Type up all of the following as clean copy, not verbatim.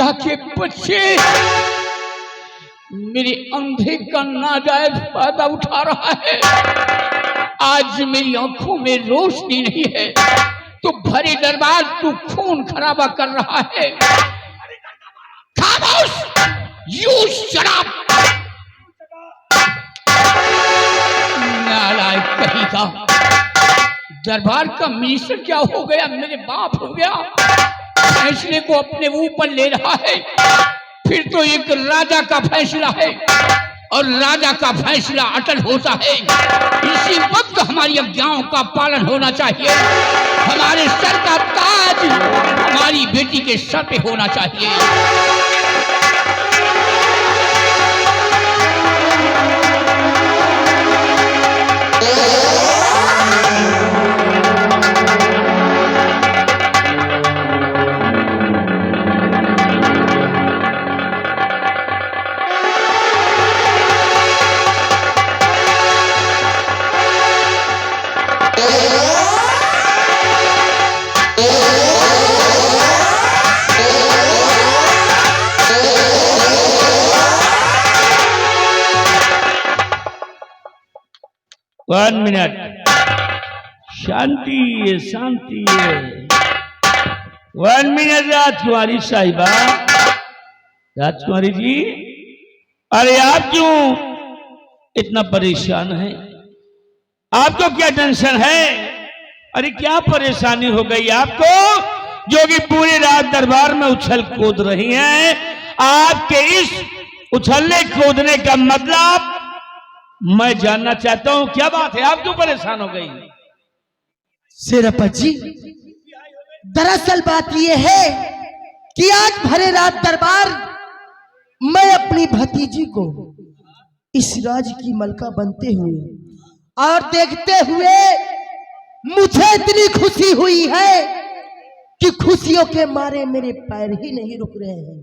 खुदा के बच्चे मेरे अंधे का नाजायज फायदा उठा रहा है। आज मेरी आंखों में रोशनी नहीं है तो भरे दरबार तू खून खराबा कर रहा है। खामोश, यू शराब। नालायक कहेगा, दरबार का मिनिस्टर क्या हो गया, मेरे बाप हो गया, फैसले को अपने ऊपर ले रहा है। फिर तो एक राजा का फैसला है और राजा का फैसला अटल होता है। इसी वक्त हमारी आज्ञाओं का पालन होना चाहिए। हमारे सर का ताज हमारी बेटी के सर पे होना चाहिए। वन मिनट, शांति है, शांति है। 1 मिनट राजकुमारी साहिबा, राजकुमारी जी, अरे आप क्यों इतना परेशान हैं? आपको क्या टेंशन है? अरे क्या परेशानी हो गई आपको जो कि पूरी रात दरबार में उछल कूद रही हैं? आपके इस उछलने कूदने का मतलब मैं जानना चाहता हूं। क्या बात है, आप क्यों परेशान हो गई? सेनापति जी, दरअसल बात यह है कि आज भरे रात दरबार मैं अपनी भतीजी को इस राज की मलका बनते हुए और देखते हुए मुझे इतनी खुशी हुई है कि खुशियों के मारे मेरे पैर ही नहीं रुक रहे हैं।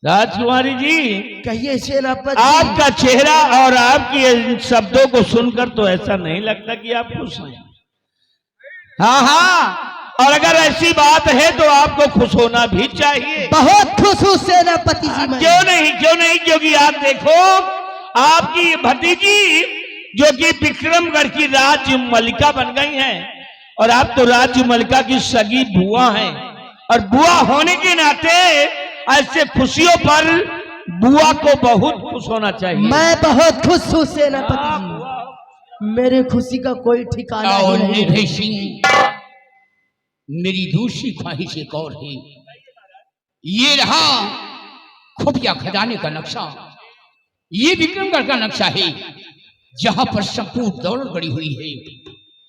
राजकुमारी जी, कहिए सेनापति। आपका चेहरा और आपकी इन शब्दों को सुनकर तो ऐसा नहीं लगता कि आप खुश हैं। हाँ हाँ, और अगर ऐसी बात है तो आपको खुश होना भी चाहिए। बहुत खुश हूँ सेनापति जी। क्यों नहीं, क्यों नहीं, क्योंकि आप देखो आपकी भतीजी जो कि विक्रमगढ़ की राज्य मलिका बन गई हैं और आप तो राज्य मलिका की सगी बुआ हैं, और बुआ होने के नाते ऐसे खुशियों पर बुआ को बहुत खुश होना चाहिए। मैं बहुत खुश हूँ सेनापति जी, मेरे खुशी का कोई ठिकाना नहीं है। मेरी दूसरी ख्वाहिश एक और है। ये रहा खुफिया खजाने का नक्शा, ये विक्रमगढ़ का नक्शा है जहां पर संपूर्ण दौलत पड़ी हुई है।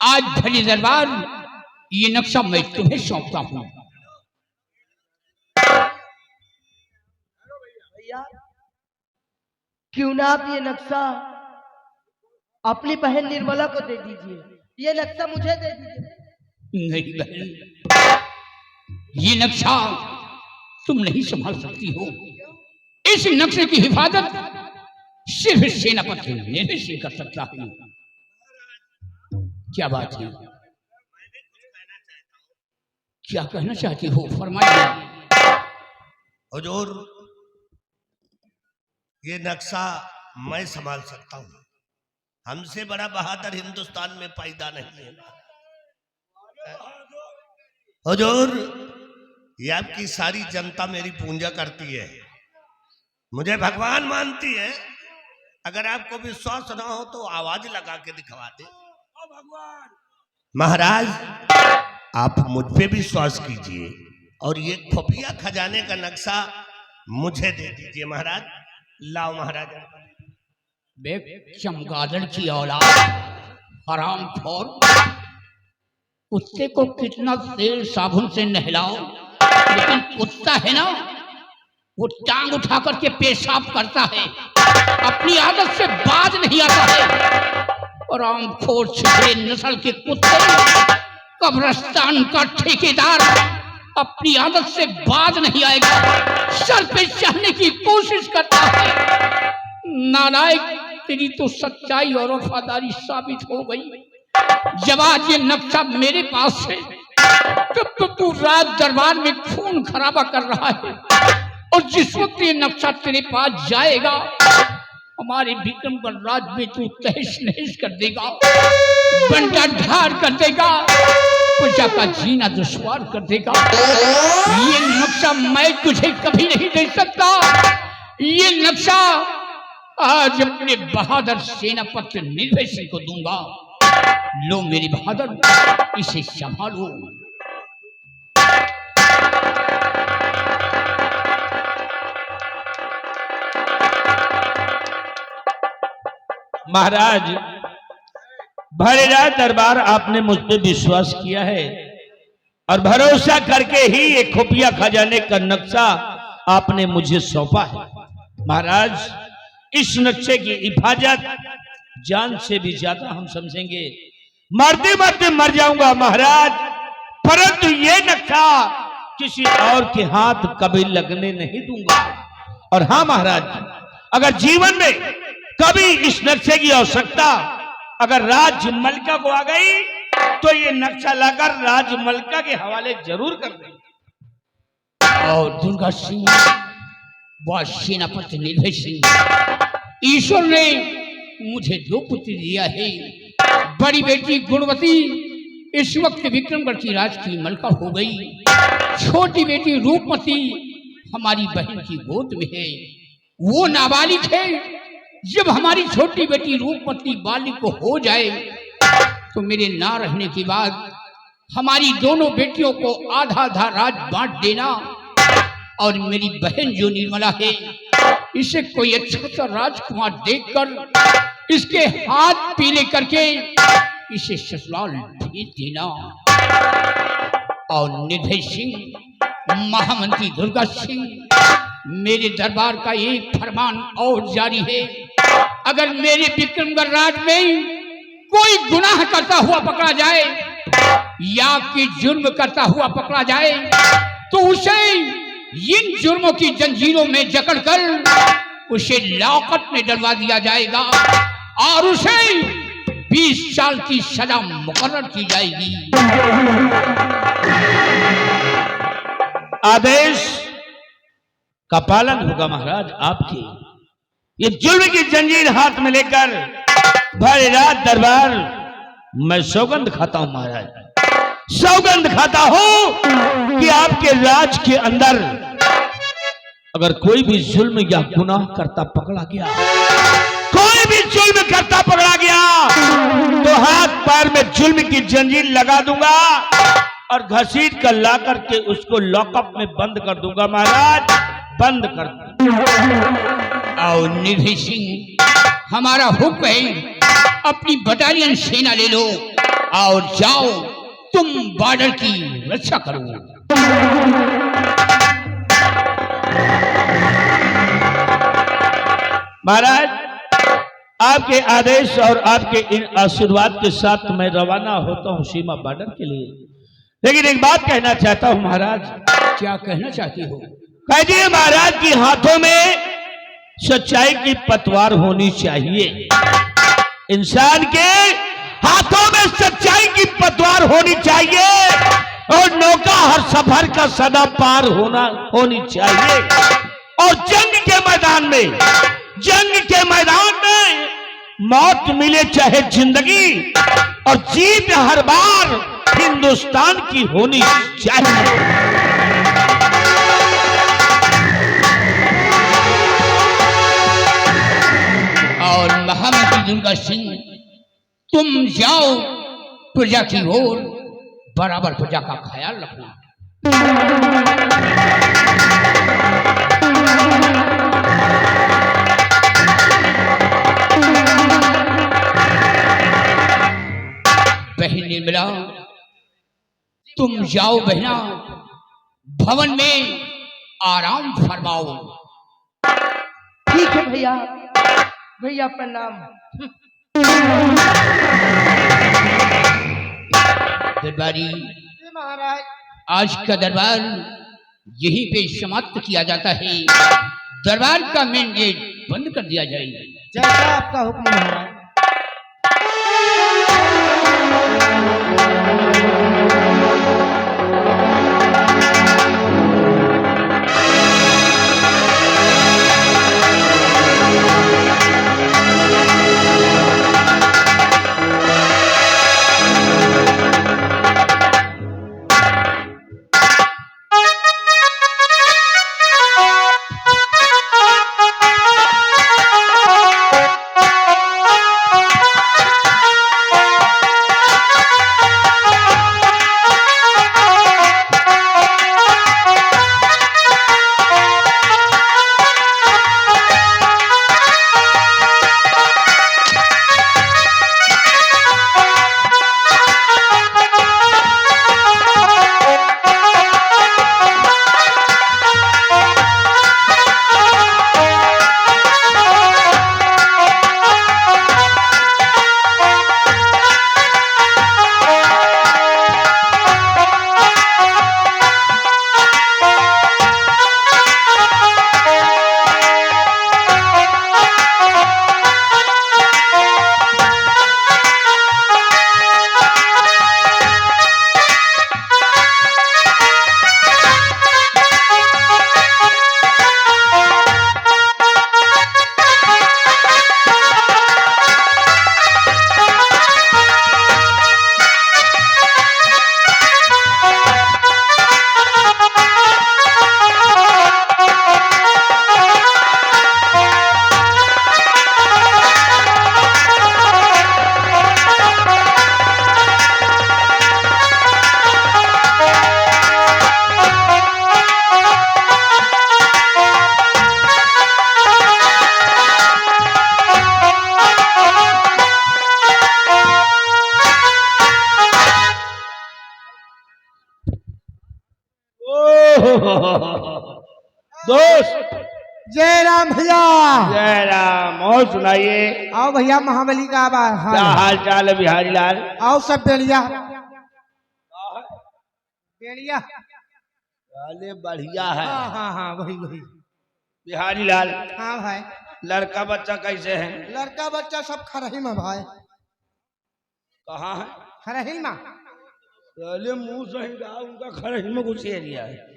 आज भले दरबार ये नक्शा मैं तुम्हें सौंपता हूं। क्यों ना आप ये नक्शा अपनी बहन निर्मला को दे दीजिए, ये नक्शा मुझे दे दीजिए। नहीं बहन, ये नक्शा तुम नहीं संभाल सकती हो। इस नक्शे की हिफाजत सिर्फ सेनापति निर्णय से कर सकता है। क्या बात है, क्या कहना चाहती हो, फरमाइए। हुजूर, ये नक्शा मैं संभाल सकता हूँ। हमसे बड़ा बहादुर हिंदुस्तान में पैदा नहीं है। हुजूर, ये आपकी सारी जनता मेरी पूजा करती है, मुझे भगवान मानती है। अगर आपको विश्वास ना हो तो आवाज लगा के दिखवा दे। महाराज, आप मुझ पे विश्वास कीजिए और ये खुफिया खजाने का नक्शा मुझे दे दीजिए। महाराज, लाओ महाराज। बे चमगादड़ की औलाद, हरामखोर, कुत्ते को कितना तेल साबुन से नहलाओ, लेकिन कुत्ता है ना, वो टांग उठा करके पेशाब करता है, अपनी आदत से बाज नहीं आता है। हरामखोर छिपे नस्ल के कुत्ते, कब्रिस्तान का ठेकेदार अपनी आदत से बाज नहीं आएगा, सर पे चढ़ने की कोशिश करता है। नालायक, तेरी तो सच्चाई और वफादारी साबित हो गई। जब आज ये नक्शा मेरे पास है तब तो तू राज दरबार में खून खराबा कर रहा है और जिस वक्त ये नक्शा तेरे पास जाएगा हमारे विक्रमगढ़ राज में तू तहस नहस कर देगा, बंटा ढार कर देगा, प्रजा का जीना दुश्वार कर देगा। ये नक्शा मैं तुझे कभी नहीं दे सकता। ये नक्शा आज अपने बहादुर सेनापति निर्भय सिंह को दूंगा। लो मेरे बहादुर, इसे संभालो। महाराज, भरे रात दरबार आपने मुझ पे विश्वास किया है और भरोसा करके ही एक खुफिया खजाने का नक्शा आपने मुझे सौंपा है। महाराज, इस नक्शे की हिफाजत जान से भी ज्यादा हम समझेंगे। मरते मरते मर जाऊंगा महाराज, परंतु ये नक्शा किसी और के हाथ कभी लगने नहीं दूंगा। और हाँ महाराज, अगर जीवन में कभी इस नक्शे की आवश्यकता अगर राज मलका को आ गई तो ये नक्शा लाकर राज मलका के हवाले जरूर कर देंगे। और दुर्गा सिंह व सेनापति निर्भय सिंह, ईश्वर ने मुझे 2 पुत्र दिया है। बड़ी बेटी गुणवती इस वक्त विक्रमगढ़ की राज की मलका हो गई। छोटी बेटी रूपमती हमारी बहन की गोद में है, वो नाबालिग है। जब हमारी छोटी बेटी रूपमती बालिग को हो जाए तो मेरे ना रहने के बाद हमारी दोनों बेटियों को आधा आधा राज बांट देना। और मेरी बहन जो निर्मला है, इसे कोई अच्छा सा राजकुमार देखकर इसके हाथ पीले करके इसे ससुराल भेज देना। और निर्भय सिंह, महामंत्री दुर्गा सिंह, मेरे दरबार का एक फरमान और जारी है। अगर मेरे विक्रमगढ़ राज में कोई गुनाह करता हुआ पकड़ा जाए या कि जुर्म करता हुआ पकड़ा जाए तो उसे इन जुर्मों की जंजीरों में जकड़कर उसे लॉकअप में डलवा दिया जाएगा और उसे 20 साल की सजा मुकर्रर की जाएगी। आदेश का पालन होगा महाराज आपके। ये जुल्म की जंजीर हाथ में लेकर भरे रात दरबार मैं सौगंध खाता हूं महाराज, सौगंध खाता हूं कि आपके राज के अंदर अगर कोई भी जुल्म या गुनाह करता पकड़ा गया, कोई भी जुल्म करता पकड़ा गया तो हाथ पैर में जुल्म की जंजीर लगा दूंगा और घसीट कर ला करके उसको लॉकअप में बंद कर दूंगा महाराज, बंद कर दूंगा। और निर्भय सिंह, हमारा हुक्म है, अपनी बटालियन सेना ले लो और जाओ, तुम बॉर्डर की रक्षा करो। महाराज, आपके आदेश और आपके इन आशीर्वाद के साथ मैं रवाना होता हूं सीमा बॉर्डर के लिए। लेकिन एक बात कहना चाहता हूं महाराज। क्या कहना चाहती हो? कहिए महाराज की हाथों में सच्चाई की पतवार होनी चाहिए। इंसान के हाथों में सच्चाई की पतवार होनी चाहिए और नौका हर सफर का सदा पार होनी चाहिए। और जंग के मैदान में मौत मिले चाहे जिंदगी, और जीत हर बार हिंदुस्तान की होनी चाहिए। और महामंत्री दुर्गा सिंह, तुम जाओ प्रजा की ओर, बराबर प्रजा का ख्याल रखना। बहन निर्मला, तुम जाओ बहना, भवन में आराम फरमाओ। ठीक है भैया, भैया प्रणाम। दरबारी महाराज, आज का दरबार यहीं पे समाप्त किया जाता है। दरबार का मेन गेट बंद कर दिया जाए। जैसा आपका हुक्म महाराज। जय राम भैया। जय राम। और सुनाइए, आओ भैया महाबली का आवाज। क्या हाँ हाल चाल है बिहारी लाल? आओ सब बेड़िया बेड़िया। अरे बढ़िया है। हाँ हाँ हाँ वही वही। बिहारी लाल, हाँ भाई। लड़का बच्चा कैसे है? लड़का बच्चा सब खरही में भाई। कहाँ है? खरही में। पहले मुंह सही रहा उनका, खरही में घुस गया है।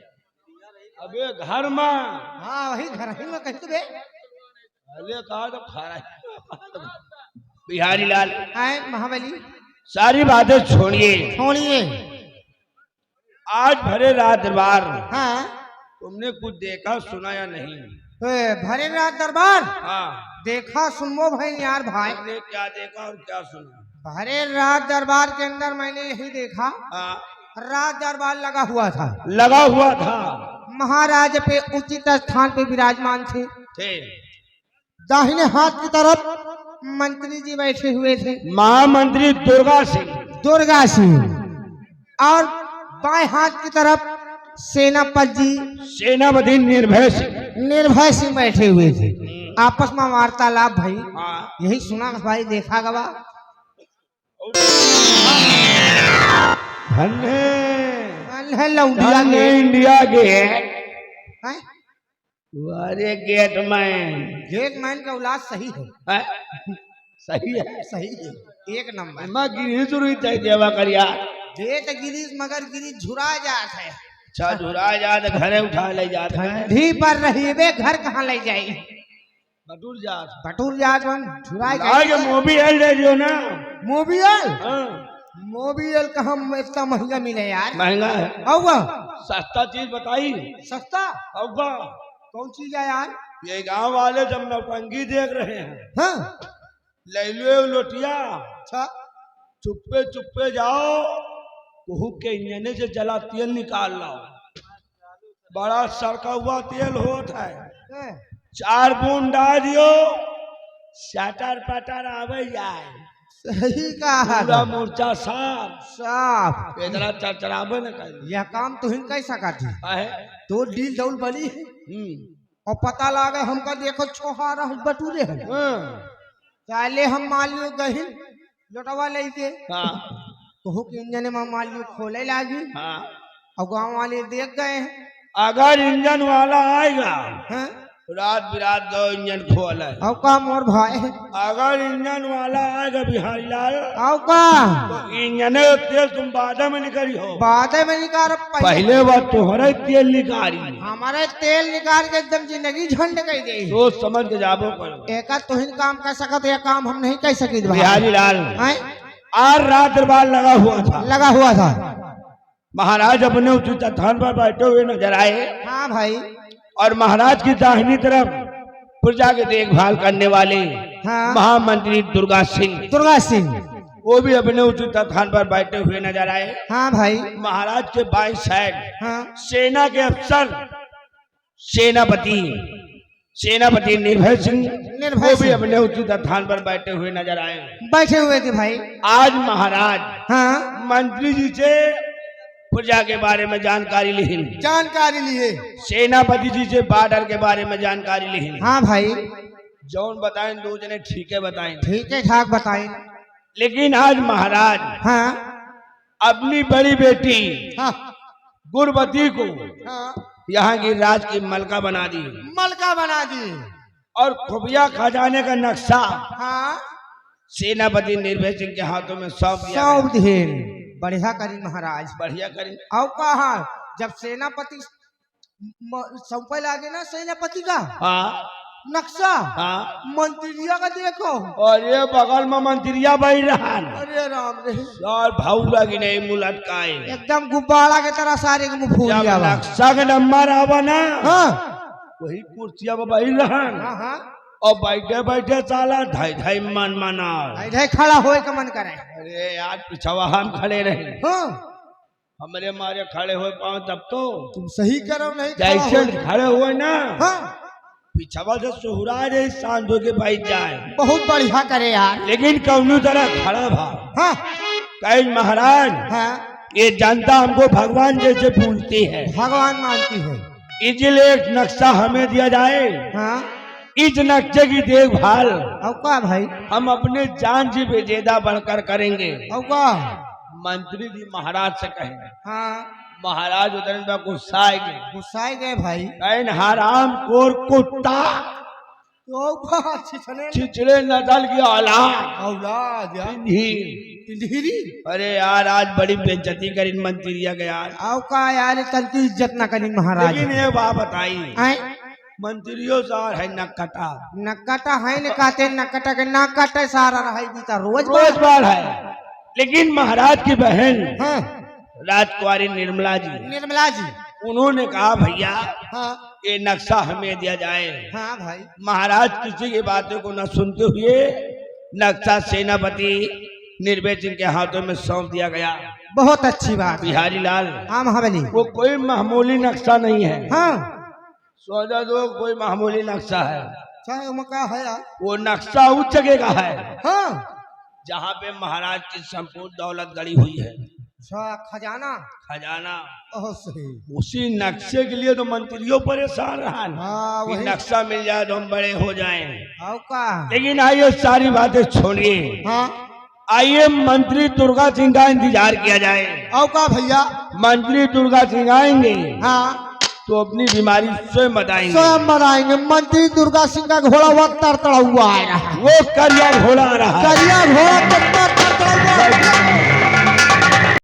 अबे घर में। हाँ वही खरही में कही तो बे। पहले कहा तो खरही। बिहारी लाल, आए महाबली। सारी बातें छोड़िए, छोड़िए। आज भरे रात दरबार हाँ तुमने कुछ देखा सुना या नहीं? भरे रात दरबार हाँ, देखा सुनो भाई यार भाई। तुमने क्या देखा और क्या सुना? भरे रात दरबार के अंदर मैंने यही देखा, हाँ, रात दरबार लगा हुआ था। लगा हुआ था। महाराज पे उचित स्थान पे विराजमान थे। थे दाहिने हाथ की तरफ मंत्री जी बैठे हुए थे, महामंत्री दुर्गा सिंह। दुर्गा सिंह। और बाएं हाथ की तरफ सेनापति जी सेनापति निर्भय सिंह। निर्भय सिंह बैठे हुए थे। आपस में वार्तालाप भाई। हाँ, यही सुना भाई, देखा गवा। लौंडिया धन्य के इंडिया गेट। हैं? अरे गेट मैन। गेट मैन का औलाद सही है। सही है, सही है, एक नंबर। मैं गिरी जरूरी तय देवा कर यार। गेट गिरीश मगर गिरीश झुरा जात है। अच्छा झुरा जात, घरे उठा ले जात है। ढी पर रही बे, घर कहाँ ले जाए? बटूर जात। बटूर जात मन झुरा आगे मोबाइल दे दियो ना। मोबियल। हाँ, मोबियल कहाँ इतना महंगा मिले यार? महंगा है। होगा सस्ता चीज बताई। सस्ता? होगा। कौन चीज है यार? ये गांव वाले जब नौटंकी देख रहे हैं, हाँ ले लो लोटिया, अच्छा। चुप्पे चुप्पे जाओ, कुहू के इंजने से जला तेल निकाल लाओ। बड़ा सड़का हुआ तेल होता है, 4 बूंद डाल दियो, सटर पटर आवे जाए। सही कहा। पूरा मूर्छा साफ साफ। इतना चरचराबे न कर। यह काम तो हिन कैसा काटी? है तो डील डौल बनी और पता लगा हमका देखो छोहारा बटूरे है। पहले हम मालियो गहिल लोटवा लेके, हाँ कहू के इंजन में मालियो खोले लागी। हाँ, और गांव वाले देख गए हैं। अगर इंजन वाला आएगा, हैं? रात बिरात दो इंजन खोल है। और का मोर भाई है? अगर इंजन वाला आएगा बिहारी लाल, और का तो इंजन तेल तुम बाद में निकाली हो। बाद में निकाल। पहले बात तुम्हारा तेल निकाली। हमारे तेल निकाल के एकदम जिंदगी झंड कर दे। सोच समझ के जाबो करो। एक तुहिन काम कर सकत, यह काम हम नहीं कर सकी। बिहारी लाल, आज रात दरबार लगा हुआ था। लगा हुआ था। महाराज अपने उचित स्थान पर बैठे हुए नजर आए। हाँ भाई। और महाराज की दाहिनी तरफ प्रजा की देखभाल करने वाले हाँ। महामंत्री दुर्गा सिंह, दुर्गा सिंह, वो भी अपने उचित स्थान पर बैठे हुए नजर आए। हाँ भाई। महाराज के बाएं साइड हाँ। सेना के अफसर सेनापति निर्भय सिंह, निर्भय वो भी सिंह। अपने उचित स्थान पर बैठे हुए नजर आए। बैठे हुए थे भाई। आज महाराज हाँ। मंत्री जी से प्रजा के बारे में जानकारी ली, जानकारी लिए। सेनापति जी से बॉर्डर के बारे में जानकारी ली। हाँ भाई। जौन बताएं दो जने ठीक है बताएं। ठीक है ठाक बताएं। लेकिन आज महाराज हाँ। अपनी बड़ी बेटी हाँ। गुरवती को हाँ। यहाँ की राज की मलका बना दी मलका बना दी। और खुफिया खजाने का नक्शा हाँ। सेनापति निर्भय सिंह के हाथों में सौंप दिया सब गया। ढेर बढ़िया करी महाराज। बढ़िया करी। और कहा जब सेनापति सौंपे लागे ना सेनापति का हाँ नक्शा, हाँ, मंत्रिया का देखो। और ये बगल में मंत्रिया बैठ रहा। अरे राम रे, और भाऊला की नहीं मुलट का एकदम गुब्बारा के तरह सारे के मुंह फूल जब गया। नक्शा का नंबर आवा ना, हाँ वही कुर्सिया में बैठ रहा। हाँ हाँ। और बैठे बैठे साला धाई धाई मन मना। इधर खड़ा होए का मन करे। अरे यार पिछवा हम खड़े रहे, हाँ। हमारे मारे खड़े हुए पाँव तब तो तुम सही करो नहीं खड़ा जैसे होए। खड़े हुए ना, हाँ। पिछवा से सोहरा रहे सांझो के बैठ जाए। बहुत बढ़िया करे यार। लेकिन कौनो तरह खड़ा भा। हाँ कहीं महाराज हाँ। ये जनता हमको भगवान जैसे पूजती है। भगवान मानती है। इसलिए एक नक्शा हमें दिया जाए। हाँ इस नक्शे की देखभाल और का भाई हम अपने जान से भी ज्यादा बढ़कर करेंगे। और का मंत्री जी महाराज से कहेंगे। हाँ महाराज उधर में गुस्सा आएंगे। गुस्साए गए भाई कहें हराम खोर कुत्ता, तो का छिछने छिछड़े नस्ल की औलाद औलाद यार पिंडीर। पिंडीरी अरे यार आज बड़ी बेइज्जती करी मंत्रिया के यार। और का यार तलती इज्जत ना करी महाराज लेकिन ये बात बताई आए मंत्रियों सार है नक्कटा, नक्काटा है न काटे नक्काटा के नाक काटे सारा रहा बीता रोज रोज बार है। लेकिन महाराज की बहन हाँ राजकुमारी निर्मला जी, निर्मला जी उन्होंने कहा भैया हाँ ये नक्शा हमें दिया जाए। हाँ भाई महाराज किसी की बातों को न सुनते हुए नक्शा सेनापति निर्भय सिंह के हाथों में सौंप दिया गया। बहुत अच्छी बात बिहारी लाल हाँ महाबली वो कोई मामूली नक्शा नहीं है। हाँ सोचा दो कोई मामूली नक्शा है। चाहे उमका है यार वो नक्शा उस जगह का है हाँ जहाँ पे महाराज की संपूर्ण दौलत गड़ी हुई है, खजाना खजाना। ओह सही उसी नक्शे के लिए तो मंत्रियों परेशान रहा हाँ कि वही नक्शा मिल जाए तो हम बड़े हो जाएं। और का लेकिन आइए सारी बातें छोड़िए, हाँ आइए मंत्री दुर्गा सिंह का इंतजार किया जाए। और का भैया मंत्री दुर्गा सिंह आएंगे हाँ तो अपनी बीमारी स्वयं बताएंगे। स्वयं मनाएंगे मंत्री दुर्गा सिंह का घोड़ा वक्त तरतड़ा हुआ आ रहा है वो करिया घोड़ा आ रहा है। करिया घोड़ा कितना तरतड़ा हुआ है।